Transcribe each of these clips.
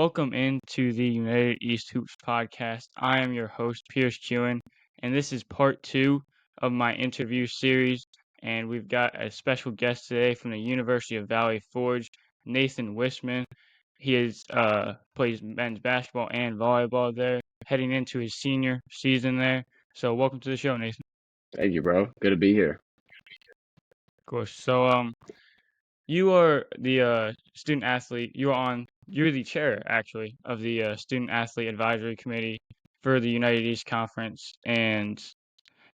Welcome into the United East Hoops podcast. I am your host, Pierce Chewen, and this is part two of my interview series. And we've got a special guest today from the University of Valley Forge, Nathan Whisman. Plays men's basketball and volleyball there, heading into his senior season there. So welcome to the show, Nathan. Thank you, bro. Good to be here. Of course. So you are the student athlete. You're the chair actually of the student athlete advisory committee for the United East Conference. And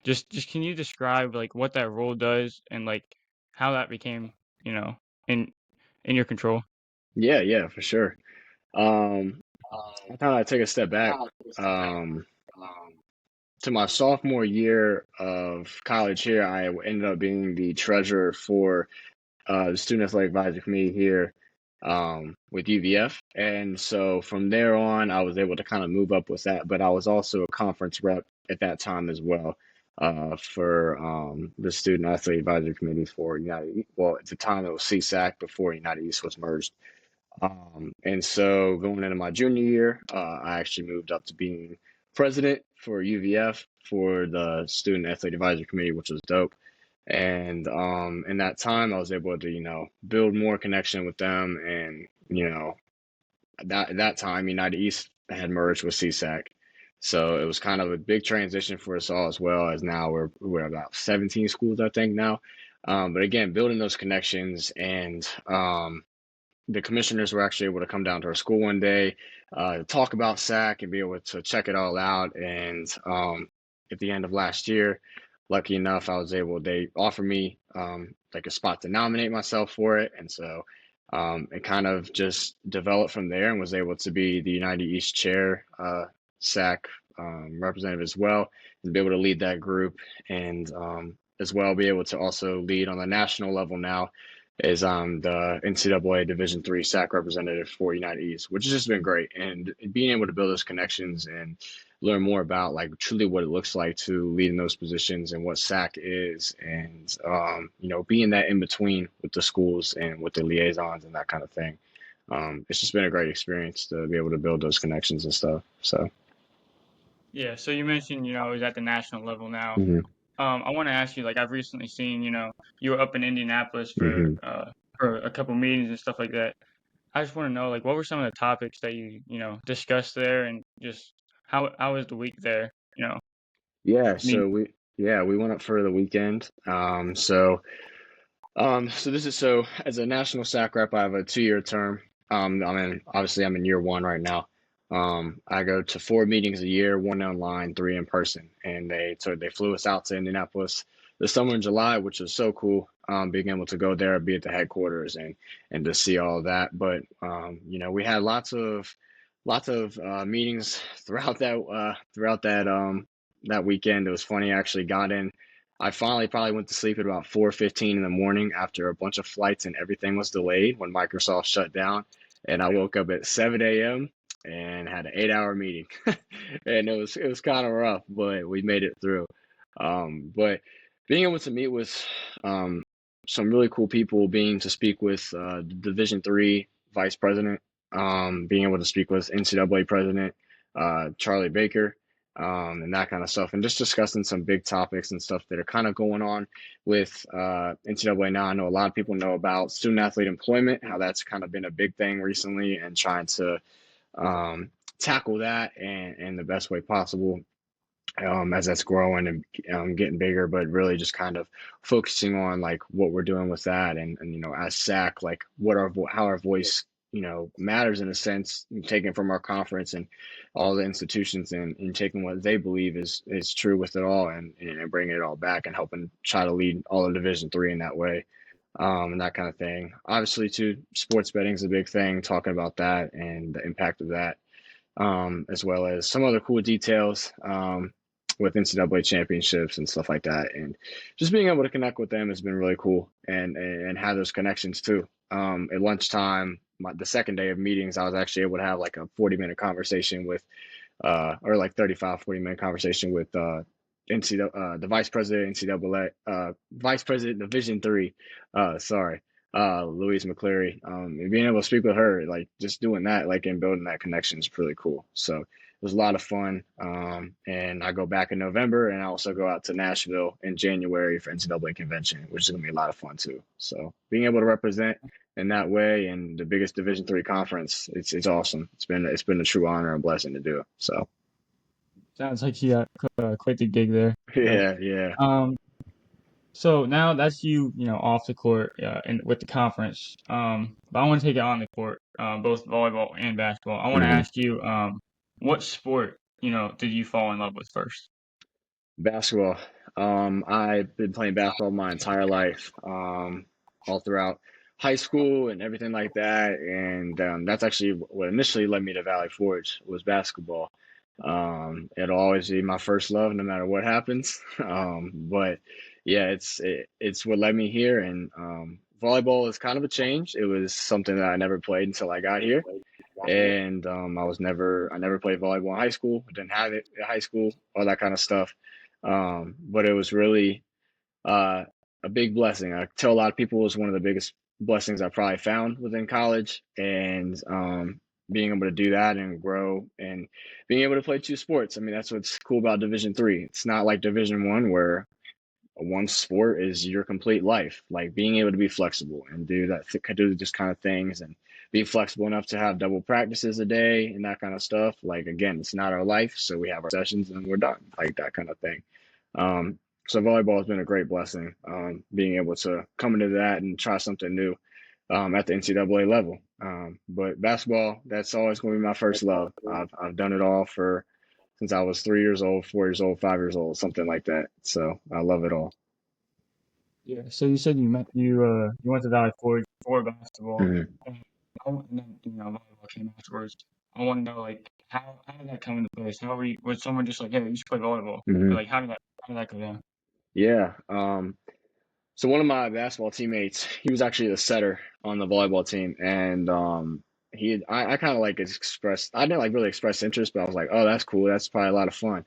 just can you describe like what that role does and like how that became, you know, in in your control? Yeah, for sure. Um, I thought I'd take a step back. Um, to my sophomore year of college here, I ended up being the treasurer for the Student Athletic Advisory Committee here with UVF. And so from there on, I was able to kind of move up with that. But I was also a conference rep at that time as well for the Student Athlete Advisory Committee for United. Well, at the time it was CSAC before United East was merged. And so going into my junior year, I actually moved up to being president for UVF for the Student Athlete Advisory Committee, which was dope. And in that time, I was able to, build more connection with them. And, at that time, United East had merged with CSAC. So it was kind of a big transition for us all, as well as now we're about 17 schools, I think now. But again, building those connections, and the commissioners were actually able to come down to our school one day, talk about SAC and be able to check it all out. And at the end of last year, lucky enough, they offered me like a spot to nominate myself for it. And so it kind of just developed from there, and was able to be the United East chair, SAC representative as well, and be able to lead that group. And as well be able to also lead on the national level now, is the NCAA Division III SAC representative for United East, which has just been great. And being able to build those connections and learn more about like truly what it looks like to lead in those positions and what SAC is, and being that in between with the schools and with the liaisons and that kind of thing. It's just been a great experience to be able to build those connections and stuff. So Yeah, so you mentioned, it was at the national level now. mhm, I want to ask you, like, I've recently seen, you were up in Indianapolis mhm. for a couple meetings and stuff like that. I just want to know, like, what were some of the topics that discussed there, and just how was the week there? Yeah, Me. we went up for the weekend. So this is so as a national SAC rep, I have a 2-year term. I'm in year one right now. I go to 4 meetings a year, 1 online, 3 in person, and they flew us out to Indianapolis this summer in July, which was so cool. Being able to go there, be at the headquarters, and to see all of that. But we had lots of meetings throughout that weekend. It was funny. I actually got in. I finally probably went to sleep at about 4:15 in the morning after a bunch of flights and everything was delayed when Microsoft shut down. And I woke up at 7 a.m. and had an 8-hour meeting, and it was kind of rough, but we made it through. But being able to meet with some really cool people, being to speak with the Division III vice president, being able to speak with NCAA president Charlie Baker, and that kind of stuff, and just discussing some big topics and stuff that are kind of going on with NCAA now. I know a lot of people know about student athlete employment, how that's kind of been a big thing recently, and trying to tackle that in the best way possible as that's growing and getting bigger, but really just kind of focusing on like what we're doing with that, and as SAC, like how our voice matters in a sense, taken from our conference and all the institutions, and taking what they believe is true with it all, and bringing it all back and helping try to lead all of Division III in that way. And that kind of thing. Obviously, too, sports betting is a big thing, talking about that and the impact of that, as well as some other cool details with NCAA championships and stuff like that. And just being able to connect with them has been really cool, and have those connections too. At lunchtime, the second day of meetings, I was actually able to have like a 40-minute conversation with, or like 35, 40-minute conversation with the vice president NCAA, vice president Division III. Sorry. Louise McCleary. And being able to speak with her, like just doing that, like and building that connection is really cool. So it was a lot of fun. And I go back in November, and I also go out to Nashville in January for NCAA convention, which is gonna be a lot of fun too. So being able to represent in that way and the biggest Division III conference, it's awesome. It's been a true honor and blessing to do. So Sounds like you got quite the gig there. So, yeah, yeah. um, so now that's you, off the court, and with the conference. But I want to take it on the court, both volleyball and basketball. I want to Mhm. ask you, what sport, did you fall in love with first? Basketball. I've been playing basketball my entire life, all throughout high school and everything like that. And that's actually what initially led me to Valley Forge was basketball. It'll always be my first love, no matter what happens. But yeah, it's what led me here. And volleyball is kind of a change. It was something that I never played until I got here, and I never played volleyball in high school. Didn't have it in high school, all that kind of stuff. But it was really uh, a big blessing. I tell a lot of people it was one of the biggest blessings I probably found within college, and being able to do that and grow and being able to play two sports. I mean, that's what's cool about Division III. It's not like Division I where one sport is your complete life. Like being able to be flexible and do just kind of things and be flexible enough to have double practices a day and that kind of stuff. Like again, it's not our life, so we have our sessions and we're done, like that kind of thing. Um, so volleyball has been a great blessing. Being able to come into that and try something new at the NCAA level. But basketball, that's always going to be my first love. I've done it all for since I was 3 years old, 4 years old, 5 years old, something like that. So I love it all. Yeah. So you said you went to Valley Forge for basketball, Mhm. and, and then volleyball came afterwards. I want to know like how did that come into place? How were you? Was someone just like, hey, you should play volleyball? Or Mhm. like how did that go down? Yeah. So one of my basketball teammates, he was actually the setter on the volleyball team, and I kind of like expressed, I didn't like really express interest, but I was like, oh, that's cool. That's probably a lot of fun.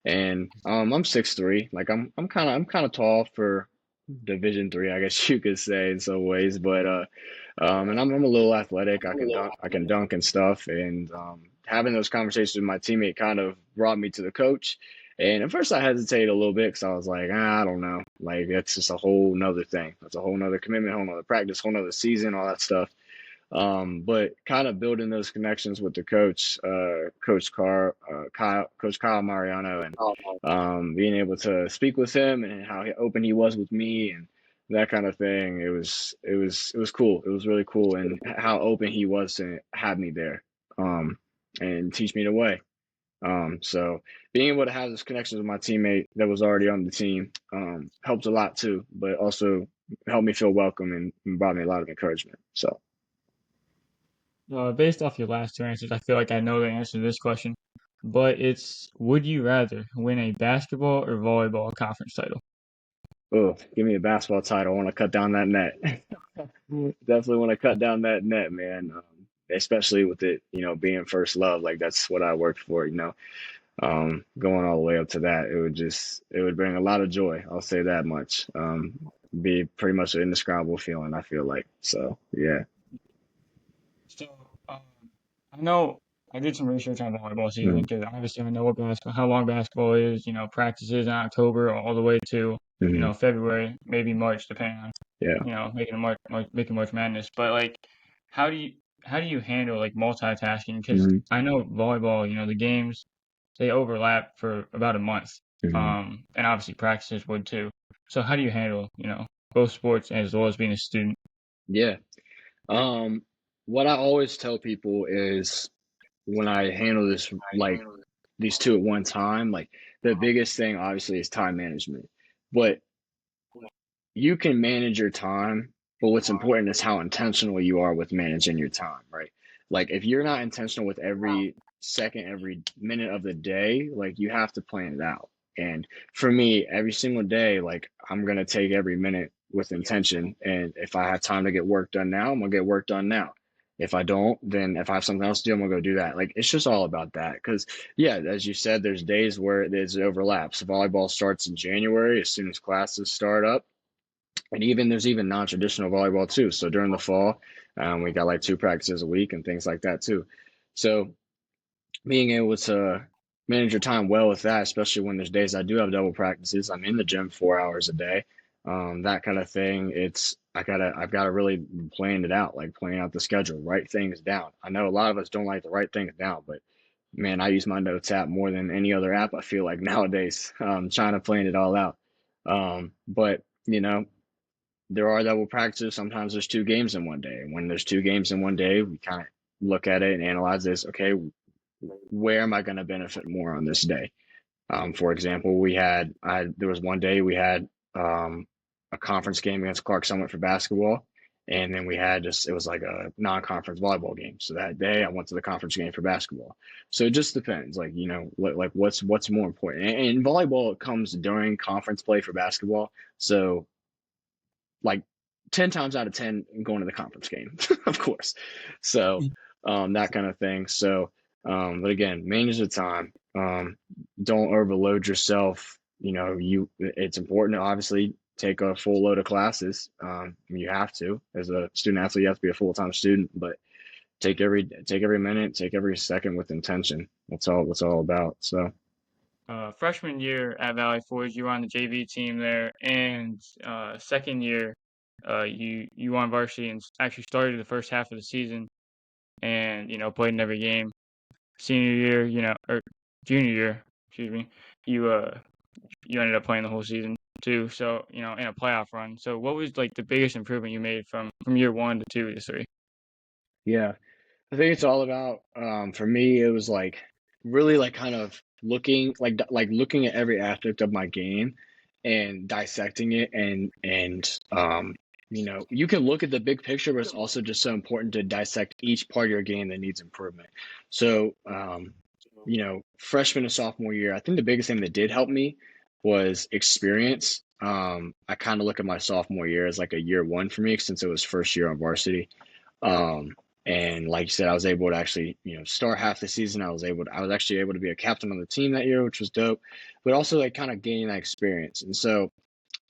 And I'm 6'3", like I'm kind of tall for Division III, I guess you could say in some ways, but and I'm a little athletic. I can dunk and stuff. And having those conversations with my teammate kind of brought me to the coach. And at first I hesitated a little bit because I was like, I don't know. Like that's just a whole nother thing. That's a whole nother commitment, whole nother practice, whole nother season, all that stuff. But kind of building those connections with the coach, Coach Kyle Mariano, and being able to speak with him and how open he was with me and that kind of thing. It was cool. It was really cool, and how open he was to have me there, and teach me the way. So being able to have this connection with my teammate that was already on the team helped a lot too, but also helped me feel welcome and brought me a lot of encouragement. So. Based off your last two answers, I feel like I know the answer to this question, but it's would you rather win a basketball or volleyball conference title? Oh, give me a basketball title. I want to cut down that net. Definitely want to cut down that net, man. Especially with it, being first love. Like that's what I worked for. Going all the way up to that, it would bring a lot of joy. I'll say that much. Be pretty much an indescribable feeling, I feel like. So, yeah. So, I know I did some research on volleyball season Mm-hmm. because obviously I know how long basketball is. Practices in October all the way to Mm-hmm. February, maybe March, depending on Yeah. making March Madness. But like, how do you how do you handle like multitasking? Because Mm-hmm. I know volleyball, the games they overlap for about a month. Mm-hmm. And obviously practices would too. So how do you handle both sports as well as being a student? Yeah. Um, what I always tell people is when I handle this, like these two at one time, like the biggest thing obviously is time management. But you can manage your time, but what's important is how intentional you are with managing your time, right? Like if you're not intentional with every second, every minute of the day, like you have to plan it out. And for me, every single day, like I'm gonna take every minute with intention. And if I have time to get work done now, I'm gonna get work done now. If I don't, then if I have something else to do, I'm gonna go do that. Like it's just all about that. Because yeah, as you said, there's days where there's overlaps. Volleyball starts in January as soon as classes start up, And even there's even non-traditional volleyball too. So during the fall, we got like 2 practices a week and things like that too. So being able to manage your time well with that, especially when there's days I do have double practices, I'm in the gym 4 hours a day, that kind of thing. I've gotta really plan it out, like plan out the schedule, write things down. I know a lot of us don't like to write things down, but man, I use my notes app more than any other app. I feel like nowadays, trying to plan it all out. But there are double practices. Sometimes there's 2 games in one day. And when there's 2 games in one day, we kind of look at it and analyze this. Okay, where am I going to benefit more on this day? For example, there was one day we had a conference game against Clark Summit for basketball, and then we had it was like a non-conference volleyball game. So that day I went to the conference game for basketball. So it just depends, like like what's more important. And volleyball comes during conference play for basketball, so like 10 times out of 10 going to the conference game, of course. So that kind of thing. So, but again, manage the time. Don't overload yourself. It's important to obviously take a full load of classes. You have to, as a student athlete, you have to be a full-time student, but take every minute, take every second with intention. That's all about. So Freshman year at Valley Forge, you were on the JV team there, and second year, you were on varsity and actually started the first half of the season, and played in every game. Senior year, or junior year, excuse me, you you ended up playing the whole season too. So in a playoff run. So what was like the biggest improvement you made from year 1 to 2 to 3? yeah, I think it's all about for me it was like really like kind of looking at every aspect of my game and dissecting it and you can look at the big picture, but it's also just so important to dissect each part of your game that needs improvement. So freshman and sophomore year, I think the biggest thing that did help me was experience. I kind of look at my sophomore year as like a year one for me since it was first year on varsity. Um, and like you said, I was able to actually, start half the season. I was actually able to be a captain on the team that year, which was dope, but also like kind of gaining that experience. And so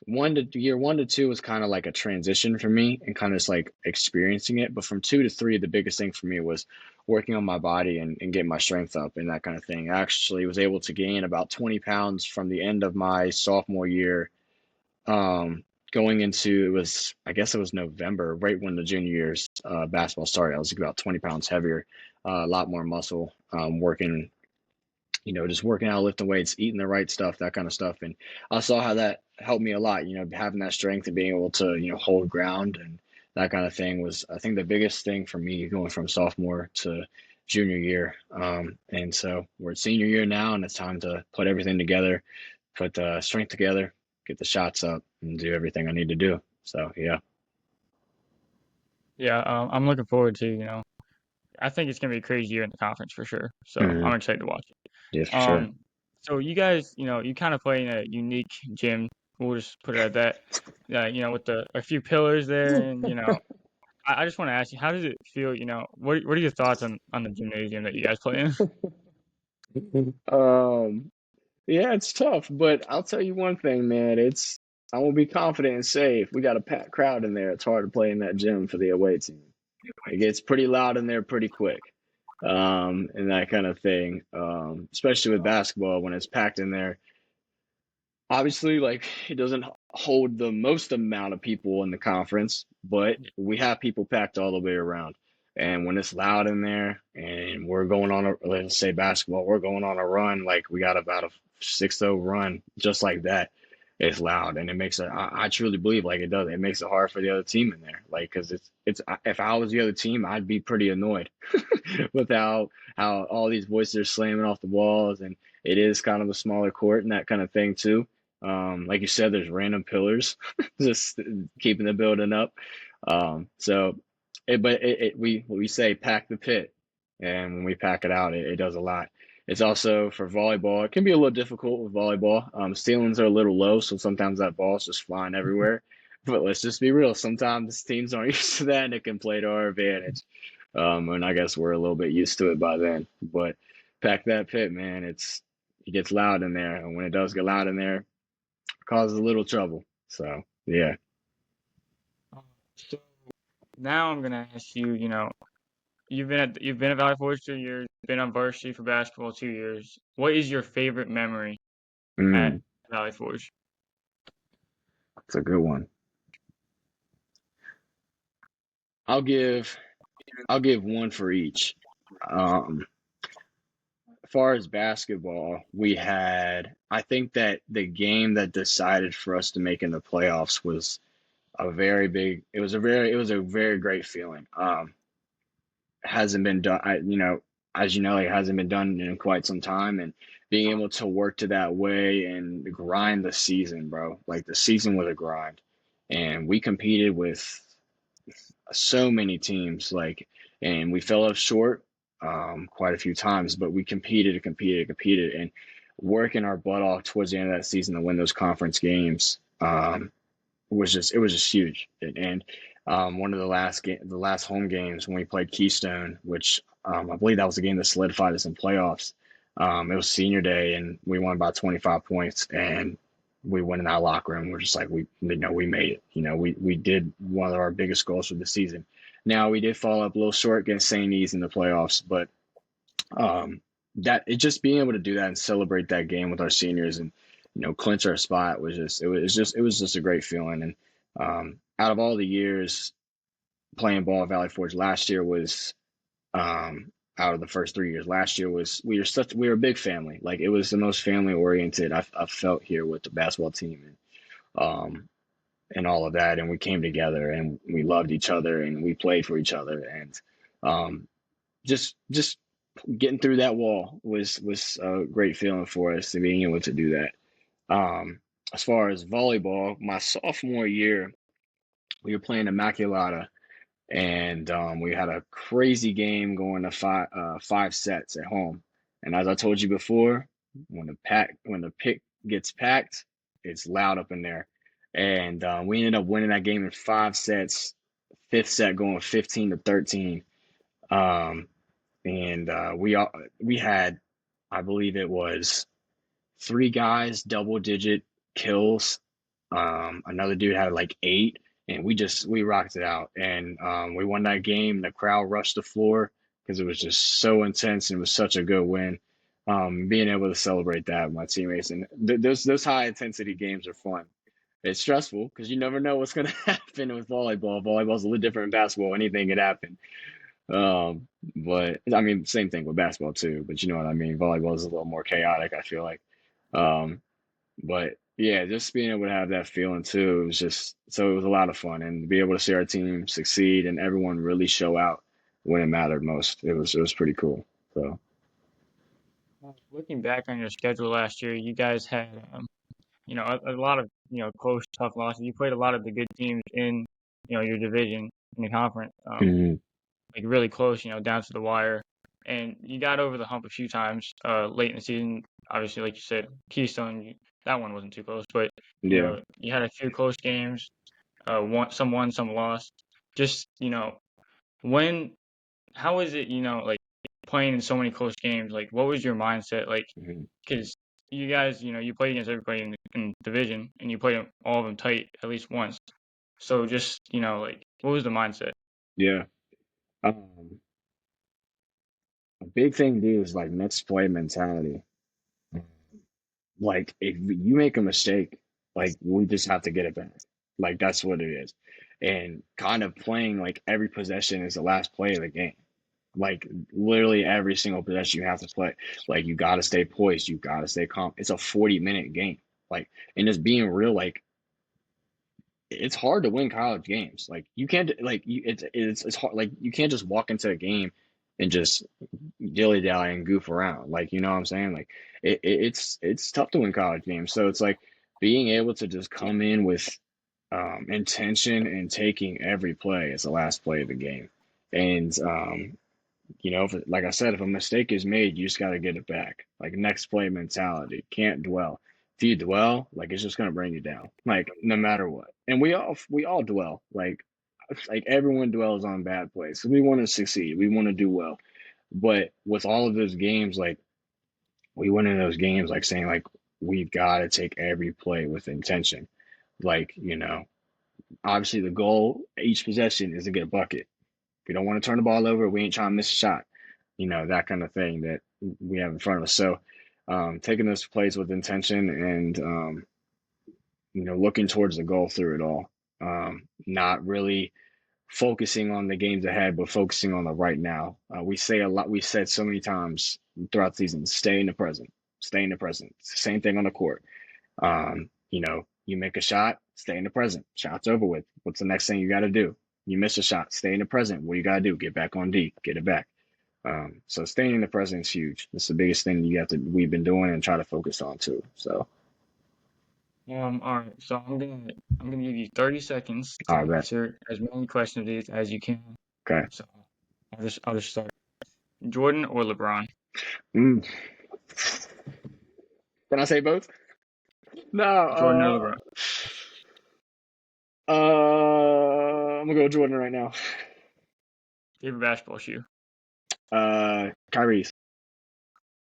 year 1 to 2 was kind of like a transition for me and kind of just like experiencing it. But from 2 to 3, the biggest thing for me was working on my body and getting my strength up and that kind of thing. I actually was able to gain about 20 pounds from the end of my sophomore year, um, going into I guess it was November, right when the junior year's basketball started. I was about 20 pounds heavier, a lot more muscle, working, just working out, lifting weights, eating the right stuff, that kind of stuff. And I saw how that helped me a lot, having that strength and being able to, hold ground and that kind of thing was, I think, the biggest thing for me going from sophomore to junior year. And so we're at senior year now, and it's time to put everything together, put the strength together, get the shots up, and do everything I need to do. So, yeah. Yeah, I'm looking forward to I think it's gonna be a crazy year in the conference for sure. So Hmm. I'm excited to watch it. Yeah, for sure. Um, so you guys, you kind of play in a unique gym. We'll just put it at that. With a few pillars there, and I just want to ask you, how does it feel? What are your thoughts on the gymnasium that you guys play in? Um, Yeah, it's tough, but I'll tell you one thing, man. I will be confident and say if we got a packed crowd in there, it's hard to play in that gym for the away team. It gets pretty loud in there pretty quick, and that kind of thing. Especially with basketball when it's packed in there. Obviously, like it doesn't hold the most amount of people in the conference, but we have people packed all the way around. And when it's loud in there and we're going on let's say basketball, we're going on a run, like we got about a 6-0 run, just like that. It's loud and it makes it, I truly believe like it does. It makes it hard for the other team in there. Like, cause if I was the other team, I'd be pretty annoyed with how all these voices are slamming off the walls and it is kind of a smaller court and that kind of thing too. Like you said, there's random pillars just keeping the building up. So, we say pack the pit, and when we pack it out, it does a lot. It's also for volleyball. It can be a little difficult with volleyball. Ceilings are a little low, so sometimes that ball's just flying everywhere. But let's just be real. Sometimes teams aren't used to that, and it can play to our advantage. And I guess we're a little bit used to it by then. But pack that pit, man. It gets loud in there, and when it does get loud in there, causes a little trouble. So yeah. So now I'm gonna ask you. You've been at Valley Forge 2 years, been on varsity for basketball 2 years. What is your favorite memory at Mm, Valley Forge? that's a good one. I'll give I'll give one for each. Um, as far as basketball, we had I think that the game that decided for us to make in the playoffs was a very big. It was a very great feeling. Hasn't been done. As you know, it hasn't been done in quite some time, and being able to work to that way and grind the season, bro. Like the season was a grind, and we competed with so many teams, and we fell up short quite a few times, but we competed, and working our butt off towards the end of that season to win those conference games. It was just huge. And one of the last home games when we played Keystone, which I believe that was the game that solidified us in playoffs. It was senior day, and we won by 25 points, and we went in that locker room. We're just like we made it. We did one of our biggest goals for the season. Now we did fall up a little short against St. E's in the playoffs, but um, that it just being able to do that and celebrate that game with our seniors and clinch our spot was it was just a great feeling. And out of all the years playing ball at Valley Forge, last year was out of the first 3 years. Last year was we were a big family. Like it was the most family oriented I felt here with the basketball team and all of that. And we came together and we loved each other and we played for each other and um, just getting through that wall was a great feeling for us to being able to do that. As far as volleyball, my sophomore year, we were playing Immaculata, and we had a crazy game going to five sets at home. And as I told you before, when the pick gets packed, it's loud up in there. And we ended up winning that game in 5 sets. Fifth set going 15-13. Um, and we had, I believe it was three guys double digit kills. Another dude had like eight, and we rocked it out, and we won that game. The crowd rushed the floor because it was just so intense and it was such a good win. Being able to celebrate that with my teammates and those high intensity games are fun. It's stressful because you never know what's going to happen with volleyball. Volleyball's a little different than basketball. Anything could happen. But I mean, same thing with basketball too. But you know what I mean. Volleyball is a little more chaotic. I feel like. Um, but yeah, just being able to have that feeling too, it was a lot of fun and to be able to see our team succeed and everyone really show out when it mattered most. It was pretty cool. So Looking back on your schedule last year, you guys had a lot of close, tough losses. You played a lot of the good teams in your division in the conference. mhm. Like really close, down to the wire. And you got over the hump a few times late in the season. Obviously, like you said, Keystone, that one wasn't too close, but Yeah. you had a few close games. Won, some lost. Just when how is it like playing in so many close games? Like, what was your mindset like? Mhm. Because you guys, you played against everybody in the division, and you played all of them tight at least once. So just like, what was the mindset? Yeah. Um, a big thing, dude, is like next play mentality. Like if you make a mistake, like we just have to get it back. Like that's what it is. And kind of playing like every possession is the last play of the game. Like literally every single possession you have to play. Like you got to stay poised. You got to stay calm. It's a 40-minute game. Like and just being real, like it's hard to win college games. Like you can't like you it's hard. Like you can't just walk into a game and just dilly dally and goof around. Like you know what I'm saying? Like it's tough to win college games. So it's like being able to just come in with intention and taking every play as the last play of the game. And like I said, if a mistake is made, you just got to get it back. Like next play mentality, can't dwell. If you dwell, like it's just gonna bring you down. Like no matter what. And we all dwell. Like everyone dwells on bad plays. So we want to succeed. We want to do well. But with all of those games, like we went in those games like saying like we've got to take every play with intention. Like Obviously, the goal each possession is to get a bucket. We don't want to turn the ball over. We ain't trying to miss a shot. That kind of thing that we have in front of us. So, taking those plays with intention and looking towards the goal through it all. Not really focusing on the games ahead, but focusing on the right now. We say a lot. We said so many times throughout the season, stay in the present. Stay in the present. It's the same thing on the court. You make a shot, stay in the present. Shot's over with. What's the next thing you got to do? You miss a shot, stay in the present. What you got to do? Get back on D, get it back. So staying in the present is huge. It's the biggest thing we've been doing and try to focus on too. So, All right. So I'm gonna give you 30 seconds to all right, bet. answer as many questions of these as you can. Okay. So I'll just start. Jordan or LeBron? Mm. Can I say both? Jordan or No. LeBron? I'm gonna go with Jordan right now. Favorite basketball shoe? Kyrie's.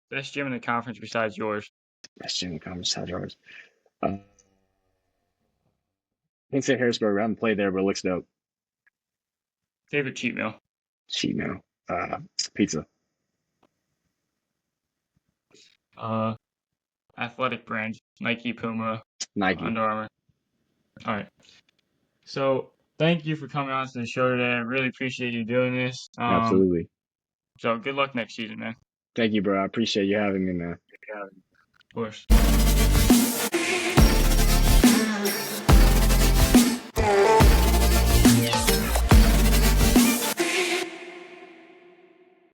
Best gym in the conference besides yours? Best Jimmy Conference had yours. I didn't say Harrisburg. I haven't played there, but it looks dope. Favorite cheat meal? Cheat meal. Pizza. Uh, Athletic brands: Nike, Puma, Nike. Under Armour. All right. So thank you for coming on to the show today. I really appreciate you doing this. Absolutely. So good luck next season, man. Thank you, bro. I appreciate you having me, man. Of course.